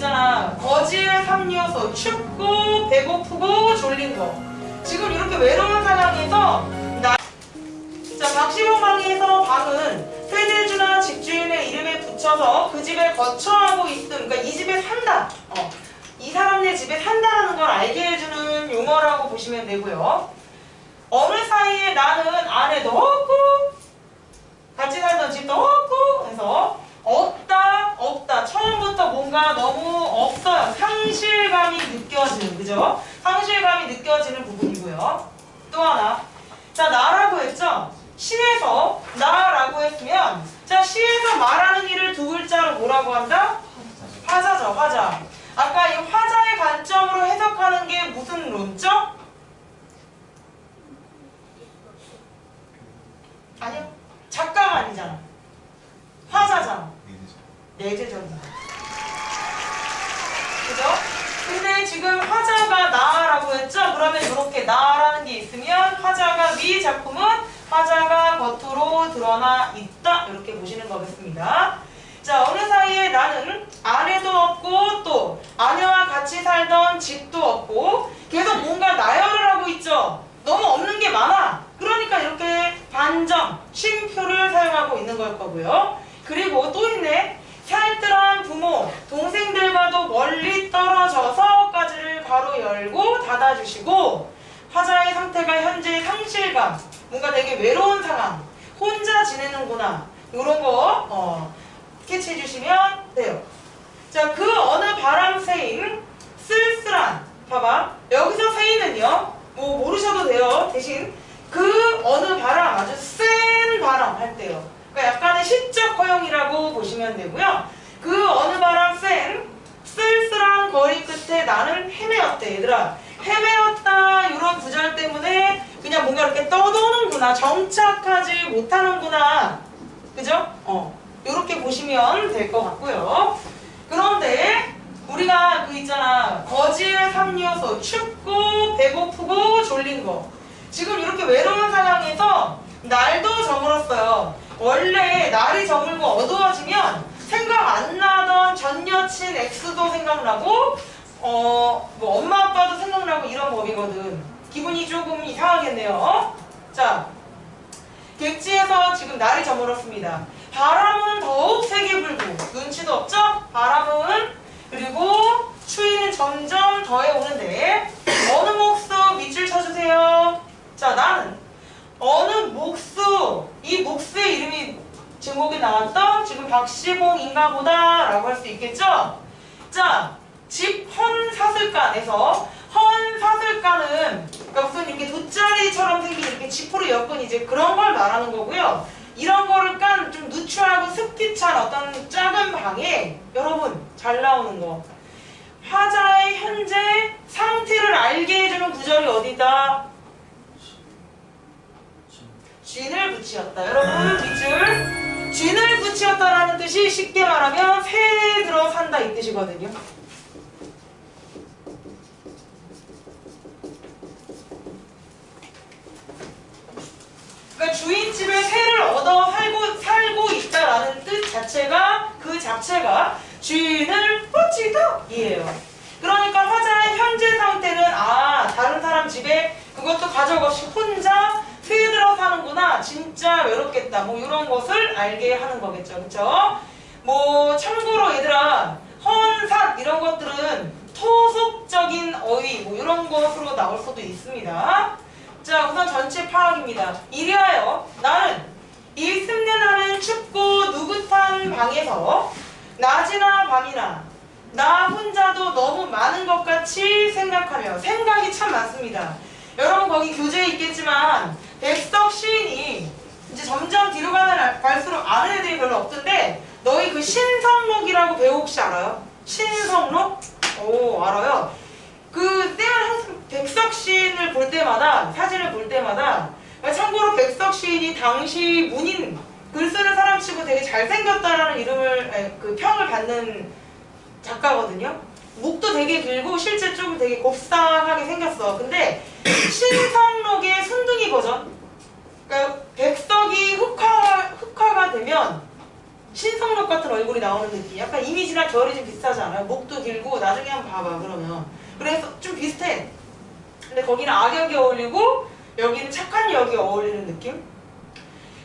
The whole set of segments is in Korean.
있잖아. 거지의 삼요소, 춥고 배고프고 졸린 거. 지금 이렇게 외로운 상황에서 자, 박시봉방에서 방은 세대주나 집주인의 이름에 붙여서 그 집에 거처하고 있음. 그러니까 이 집에 산다. 이 사람네 집에 산다라는 걸 알게 해주는 용어라고 보시면 되고요. 어느 사이에 나는 아내도 없고 같이 살던 집도 없고 해서 없다. 처음부터 뭔가 너무 없어요. 상실감이 느껴지는, 그죠? 상실감이 느껴지는 부분이고요. 또 하나. 자, 나라고 했죠? 시에서 나라고 했으면, 자, 시에서 말하는 일을 두 글자로 뭐라고 한다? 화자죠, 화자. 아까 이 화자의 관점으로 해석하는 게 무슨 론적? 아니요. 작가가 아니잖아. 화자잖아. 내재적이다. 그죠? 근데 지금 화자가 나라고 했죠? 그러면 이렇게 나라는 게 있으면 화자가 위 작품은 화자가 겉으로 드러나 있다. 이렇게 보시는 거겠습니다. 자, 어느 사이에 나는 아내도 없고 또 아내와 같이 살던 집도 없고 계속 뭔가 나열을 하고 있죠? 너무 없는 게 많아. 그러니까 이렇게 반정, 쉼표를 사용하고 있는 걸 거고요. 그리고 또 있네. 살뜰한 부모, 동생들과도 멀리 떨어져서까지를 괄호 열고 닫아주시고 화자의 상태가 현재 상실감, 뭔가 되게 외로운 상황, 혼자 지내는구나 이런 거 스케치해 주시면 돼요. 자, 그 어느 바람 새임, 쓸쓸한, 봐봐. 여기서 새이는요, 뭐 모르셔도 돼요. 대신 그 어느 바람, 아주 센 바람 할 때요. 그러니까 약간의 시적 허용이라고 보시면 되고요. 그 어느 바람 센 쓸쓸한 거리 끝에 나는 헤매었대. 얘들아, 헤매었다 이런 구절 때문에 그냥 뭔가 이렇게 떠도는구나, 정착하지 못하는구나, 그죠? 이렇게 보시면 될 것 같고요. 그런데 우리가 그 있잖아, 거지의 삼요소, 춥고 배고프고 졸린 거. 지금 이렇게 외로운 상황에서 날도 저물었어요. 원래 날이 저물고 어두워지면 생각 안 나던 전 여친 X도 생각나고 뭐 엄마 아빠도 생각나고 이런 법이거든. 기분이 조금 이상하겠네요. 자, 객지에서 지금 날이 저물었습니다. 바람은 더욱 세게 불고 눈치도 없죠? 바람은. 그리고 추위는 점점 더해 오는데 어느 목수 밑줄 쳐주세요. 자, 나는 어느 목수, 이 목수의 이름이 제목에 나왔던 지금 박시봉인가 보다 라고 할 수 있겠죠? 자, 집 헌사슬간에서 헌사슬간은 그러니까 무슨 이렇게 돗자리처럼 생긴 이렇게 지푸로 엮은 이제 그런 걸 말하는 거고요. 이런 거를 깐 좀 누추하고 습기 찬 어떤 작은 방에 여러분 잘 나오는 거. 화자의 현재 상태를 알게 해주는 구절이 어디다? 쥔을 붙이었다. 여러분 밑줄. 쥔을 붙이었다라는 뜻이 쉽게 말하면 새에 들어 산다 이 뜻이거든요. 그러니까 주인집에 새를 얻어 살고 있다라는 뜻 자체가 그 자체가 쥔을 붙이다 이에요. 그러니까 화자의 현재 상태는 다른 사람 집에 그것도 가족 없이 혼자 새에 들어 사는구나. 진짜 외롭겠다. 뭐 이런 것을 알게 하는 거겠죠. 그쵸? 뭐 참고로 얘들아, 헌산 이런 것들은 토속적인 어휘 뭐 이런 것으로 나올 수도 있습니다. 자, 우선 전체 파악입니다. 이리하여 나는 이 습내나는 춥고 누긋한 방에서 낮이나 밤이나 나 혼자도 너무 많은 것 같이 생각하며, 생각이 참 많습니다. 여러분 거기 교재에 있겠지만 백석 시인이 이제 점점 뒤로 갈수록 아는 애들이 별로 없던데 너희 그 신성록이라고 배우 혹시 알아요? 신성록? 오, 알아요. 그 때는 항상 백석 시인을 볼 때마다, 사진을 볼 때마다, 참고로 백석 시인이 당시 문인, 글 쓰는 사람 치고 되게 잘생겼다라는 이름을, 그 평을 받는 작가거든요. 목도 되게 길고 실제 좀 되게 곱상하게 생겼어. 근데 신성록의 순둥이 버전, 그러니까 백석이 흑화가 되면 신성록 같은 얼굴이 나오는 느낌. 약간 이미지나 결이 좀 비슷하지 않아요? 목도 길고 나중에 한번 봐봐 그러면. 그래서 좀 비슷해. 근데 거기는 악역이 어울리고 여기는 착한 역이 어울리는 느낌?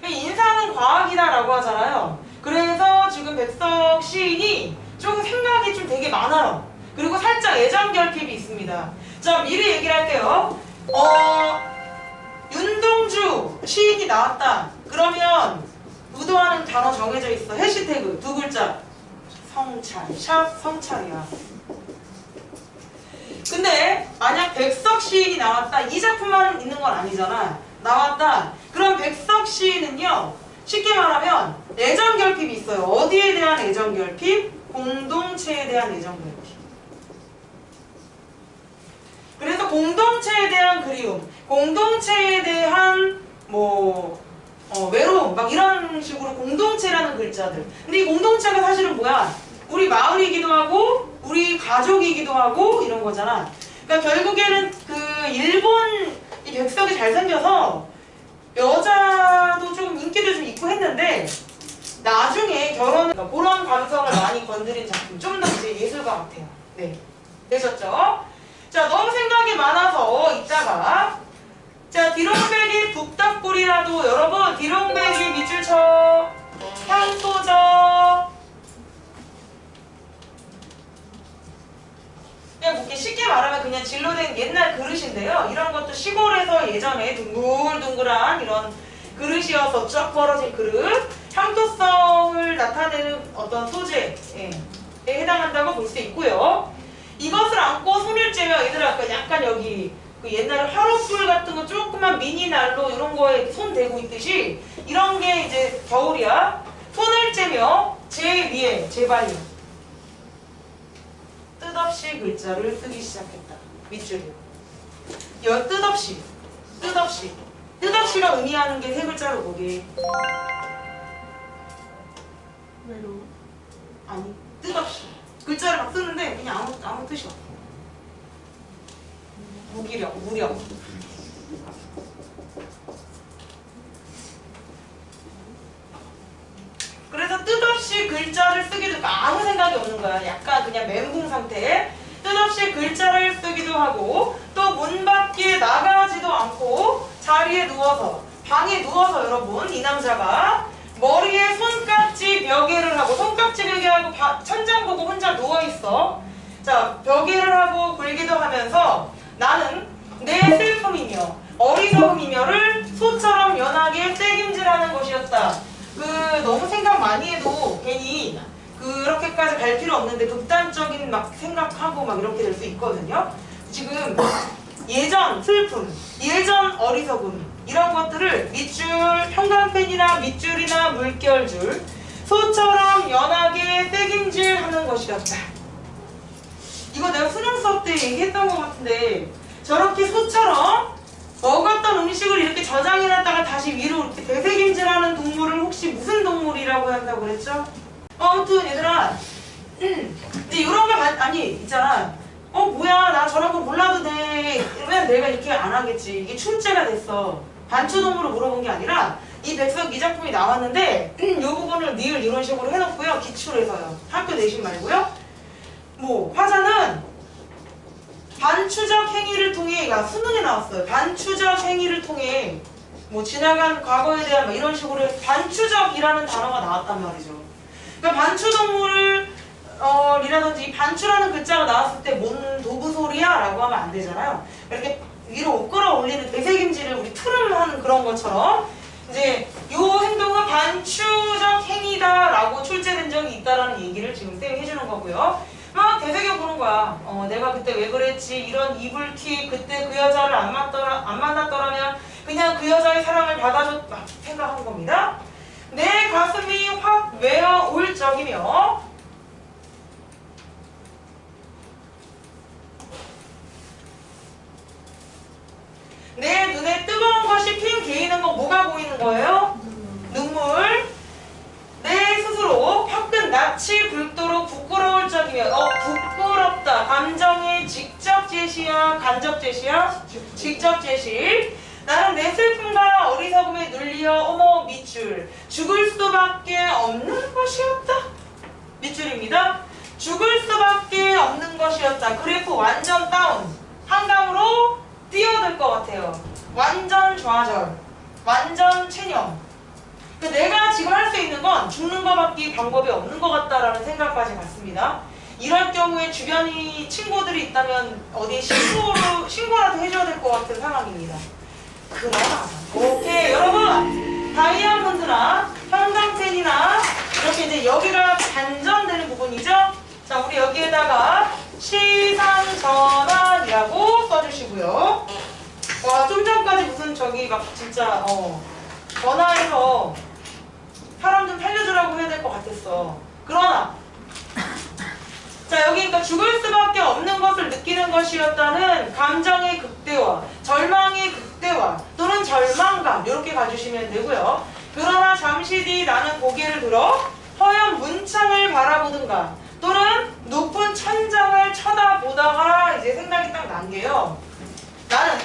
인상은 과학이다라고 하잖아요. 그래서 지금 백석 시인이 좀 생각이 좀 되게 많아요. 그리고 살짝 애정 결핍이 있습니다. 자, 미리 얘기를 할게요. 윤동주 시인이 나왔다. 그러면 의도하는 단어 정해져 있어. 해시태그 두 글자. 성찰. 샵 성찰이야. 근데 만약 백석 시인이 나왔다. 이 작품만 있는 건 아니잖아. 나왔다. 그럼 백석 시인은요. 쉽게 말하면 애정 결핍이 있어요. 어디에 대한 애정 결핍? 공동체에 대한 애정 결핍. 그래서 공동체에 대한 그리움, 공동체에 대한 외로움, 막 이런 식으로 공동체라는 글자들. 근데 이 공동체가 사실은 뭐야? 우리 마을이기도 하고 우리 가족이기도 하고 이런 거잖아. 그러니까 결국에는 그 일본 이 백석이 잘생겨서 여자도 좀 인기도 좀 있고 했는데 나중에 그러니까 그런 감성을 많이 건드린 작품, 좀 더 이제 예술가 같아요. 네, 되셨죠? 자, 너무 생각이 많아서 이따가 자, 디롱백이 북닥불이라도 여러분 디롱백이 밑줄 쳐. 향소적. 그냥 뭐 이렇게 쉽게 말하면 그냥 진로된 옛날 그릇인데요. 이런 것도 시골에서 예전에 둥글둥글한 이런 그릇이어서 쫙 벌어진 그릇. 향토성을 나타내는 어떤 소재에 해당한다고 볼 수 있고요. 이것을 안고 손을 째면 얘들아 약간 여기 그 옛날에 화롯불 같은 거 조그만 미니 난로 이런 거에 손 대고 있듯이 이런 게 이제 겨울이야. 손을 째며 제 위에 제발요. 뜻없이 글자를 쓰기 시작했다. 밑줄이요. 뜻없이가 의미하는 게 세 글자로 보기. 외로움? 아니, 뜻없이. 글자를 막 쓰는데 그냥 아무 뜻이 없어. 무력. 그래서 뜻없이 글자를 쓰기도 아무 생각이 없는 거야. 약간 그냥 멘붕 상태. 뜻없이 글자를 쓰기도 하고 또 문 밖에 나가지도 않고 자리에 누워서 방에 누워서 여러분 이 남자가 머리에 손깍지 벽에를 하고 손깍지 베개 하고 천장 보고 혼자 누워있어. 자, 벽에를 하고 굴기도 하면서 나는 내 슬픔이며 어리석음이며를 소처럼 연하게 떼김질하는 것이었다. 너무 생각 많이 해도 괜히 그렇게까지 갈 필요 없는데 극단적인 막 생각하고 막 이렇게 될 수 있거든요. 지금 예전 슬픔, 예전 어리석음 이런 것들을 밑줄, 형광펜이나 밑줄이나 물결줄 소처럼 연하게 떼김질하는 것이었다. 이거 내가 수능 수업 때 얘기했던 것 같은데 저렇게 소처럼 먹었던 음식을 이렇게 저장해놨다가 다시 위로 이렇게 되새김질하는 동물을 혹시 무슨 동물이라고 한다고 그랬죠? 아무튼 얘들아 근데 이런 거 아니 있잖아. 뭐야 나 저런 거 몰라도 돼. 왜 내가 이렇게 안 하겠지. 이게 출제가 됐어. 반추동으로 물어본 게 아니라 이 백석 이 작품이 나왔는데 이 부분을 니을 이런 식으로 해놓고요. 기출을 해서요. 학교 내신 말고요. 화자는 반추적 행위를 통해, 수능에 나왔어요. 반추적 행위를 통해 지나간 과거에 대한 이런 식으로 반추적이라는 단어가 나왔단 말이죠. 그러니까 반추동물 이라든지 이 반추라는 글자가 나왔을 때 뭔 도구 소리야? 라고 하면 안 되잖아요. 이렇게 위로 끌어올리는 되새김질을 우리 트름하는 그런 것처럼 이제 요 행동은 반추적 행위다 라고 출제된 적이 있다라는 얘기를 지금 쌤이 해주는 거고요. 막 되새겨보는 거야. 내가 그때 왜 그랬지? 이런 이불킥, 그때 그 여자를 안 만났더라면 그냥 그 여자의 사랑을 받아줬 막 생각한 겁니다. 내 가슴이 확 외어올 적이며 내 눈에 뜨거운 것이 핑 개이는 거 뭐가 보이는 거예요? 눈물. 내 스스로 화끈 낯이 붉도록 부끄러울 적이며 부끄럽다. 감정의 직접 제시야? 간접 제시야? 직접 제시. 나는 내 슬픔과 어리석음에 눌리어 어머 밑줄 죽을 수밖에 없는 것이었다. 밑줄입니다. 죽을 수밖에 없는 것이었다. 그래프 완전 다운. 한강으로 뛰어들 것 같아요. 완전 좌절. 완전 체념. 내가 지금 할 수 있는 건 죽는 것밖에 방법이 없는 것 같다라는 생각까지 갔습니다. 이럴 경우에 주변이 친구들이 있다면 어디에 신고라도 해줘야 될 것 같은 상황입니다. 그러나 오케이 여러분 다이아몬드나 형광펜이나 이렇게 이제 여기가 반전되는 부분이죠. 자 우리 여기에다가 시상전환이라고 써주시고요. 와 좀 전까지 무슨 저기 막 진짜 전화해서 사람 좀 살려주라고 해야 될 것 같았어. 그러나 자 여기 그러니까 죽을 수밖에 없는 것을 느끼는 것이었다는 감정의 극대화, 절망의 극대화 또는 절망감 이렇게 가주시면 되고요. 그러나 잠시 뒤 나는 고개를 들어 허연 문창을 바라보든가 또는 높은 천장을 쳐다보다가 이제 생각이 딱 난 게요. 나는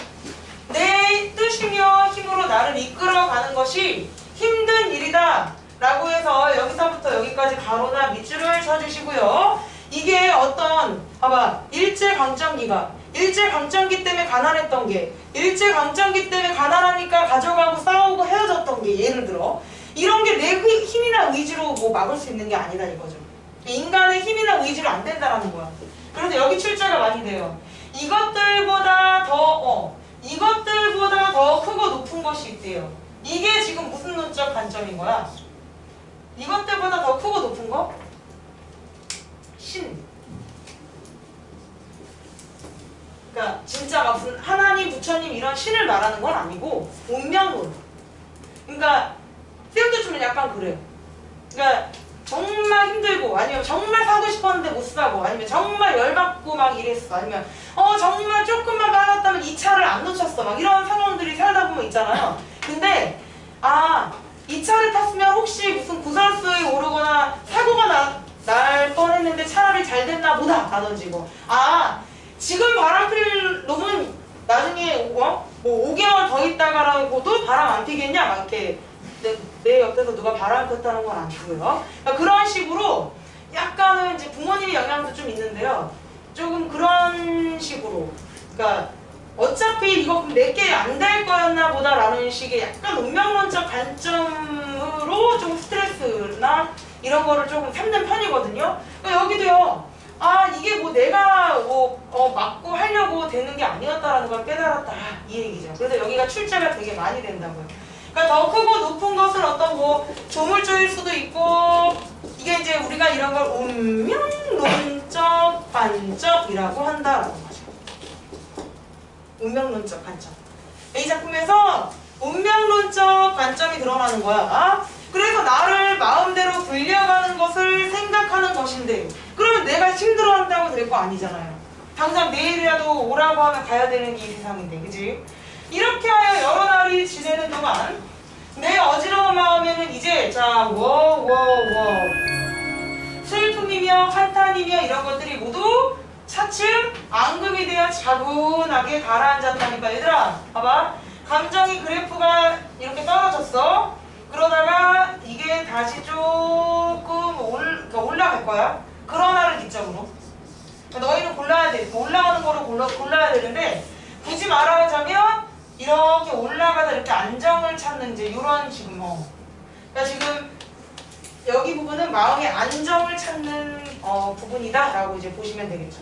내 뜻이며 힘으로 나를 이끌어가는 것이 힘든 일이다 라고 해서 여기서부터 여기까지 가로나 밑줄을 쳐주시고요. 이게 어떤 봐봐 일제강점기가 일제강점기 때문에 가난했던 게 일제강점기 때문에 가난하니까 가져가고 싸우고 헤어졌던 게 예를 들어 이런 게 내 힘이나 의지로 뭐 막을 수 있는 게 아니다 이거죠. 인간의 힘이나 의지로 안 된다라는 거야. 그래서 여기 출제가 많이 돼요. 이것들보다 더 크고 높은 것이 있대요. 이게 지금 무슨 논적 관점인 거야? 이것들보다 더 크고 높은 거? 신. 그러니까 진짜 막 무슨 하나님, 부처님 이런 신을 말하는 건 아니고 운명론. 그러니까 쌤도 좀 약간 그래요. 그러니까 정말 힘들고 아니면 정말 사고 싶었는데 못 사고 아니면 정말 열받고 막 이랬어 아니면 정말 조금만 빨랐다면 이 차를 안 놓쳤어 막 이런 상황들이 살다 보면 있잖아요. 근데 이 차를 탔으면 혹시 무슨 구설수에 오르거나 사고가 날 뻔했는데 차라리 잘 됐나 보다 라든지 지금 바람 필 놈은 나중에 뭐 5개월 더 있다가라고도 바람 안 피겠냐 막 이렇게 내 옆에서 누가 바람 폈다는 건 아니고요. 그러니까 그런 식으로 약간은 이제 부모님의 영향도 좀 있는데요. 조금 그런 식으로 그러니까 어차피 이거 내게 안 될 거였나 보다라는 식의 약간 운명론적 관점으로 좀 스트레스나 이런 거를 조금 삼는 편이거든요. 그러니까 여기도요. 이게 뭐 내가 맞고 하려고 되는 게 아니었다라는 걸 깨달았다 이 얘기죠. 그래서 여기가 출제가 되게 많이 된다고요. 그러니까 더 크고 높은 것은 어떤 조물주일 수도 있고 이게 이제 우리가 이런 걸 운명론적 관점이라고 한다라는 거죠. 운명론적 관점. 이 작품에서 운명론적 관점이 드러나는 거야. 그래서 나를 마음대로 불려가는 것을 생각하는 것인데 그러면 내가 힘들어한다고 될 거 아니잖아요. 당장 내일이라도 오라고 하면 가야 되는 게 이 세상인데 그지? 이렇게 하여 여러 날이 지내는 동안 내 어지러운 마음에는 이제 슬픔이며 한탄이며 이런 것들이 모두 차츰 앙금이 되어 차분하게 가라앉았다니까. 얘들아 봐봐 감정이 그래프가 이렇게 떨어졌어. 그러다가 이게 다시 조금 올라갈 거야. 그런 날을 기점으로 너희는 골라야 돼. 올라가는 거를 골라야 되는데 굳이 말하자면 이렇게 올라가다 이렇게 안정을 찾는 이제 이런 지금 그러니까 지금 여기 부분은 마음의 안정을 찾는 부분이다라고 이제 보시면 되겠죠.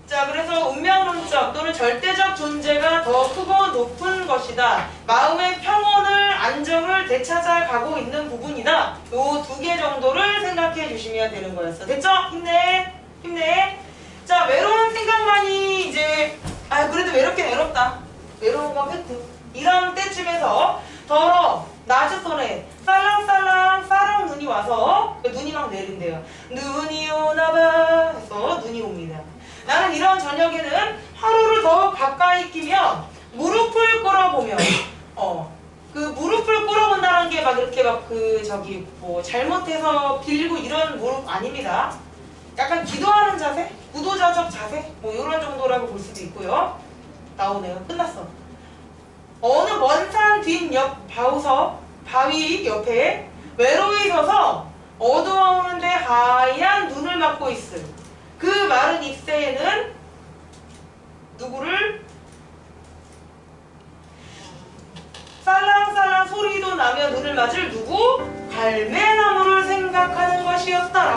자, 그래서 운명론적 또는 절대적 존재가 더 크고 높은 것이다. 마음의 평온을, 안정을 되찾아가고 있는 부분이다. 요 2개 정도를 생각해 주시면 되는 거였어. 됐죠? 힘내. 힘내. 자, 외로운 생각만이 이제 그래도 외롭긴 외롭다. 외로운 건 팩트. 이런 때쯤에서 더러 낮은손에 살랑살랑 사랑 눈이 와서 눈이 막 내린대요. 눈이 오나봐 해서 눈이 옵니다. 나는 이런 저녁에는 하루를 더 가까이 끼며 무릎을 꿇어보며 그 무릎을 꿇어본다는 게 막 이렇게 막 잘못해서 빌고 이런 무릎 아닙니다. 약간 기도하는 자세, 구도자적 자세, 뭐 이런 정도라고 볼 수도 있고요. 나오네요. 끝났어. 어느 먼 산 뒷옆 바위 옆에 외로이 서서 어두워오는데 하얀 눈을 맞고 있을 그 마른 잎새에는 누구를 살랑살랑 소리도 나며 눈을 맞을 누구? 갈매나무를 생각하는 것이었다.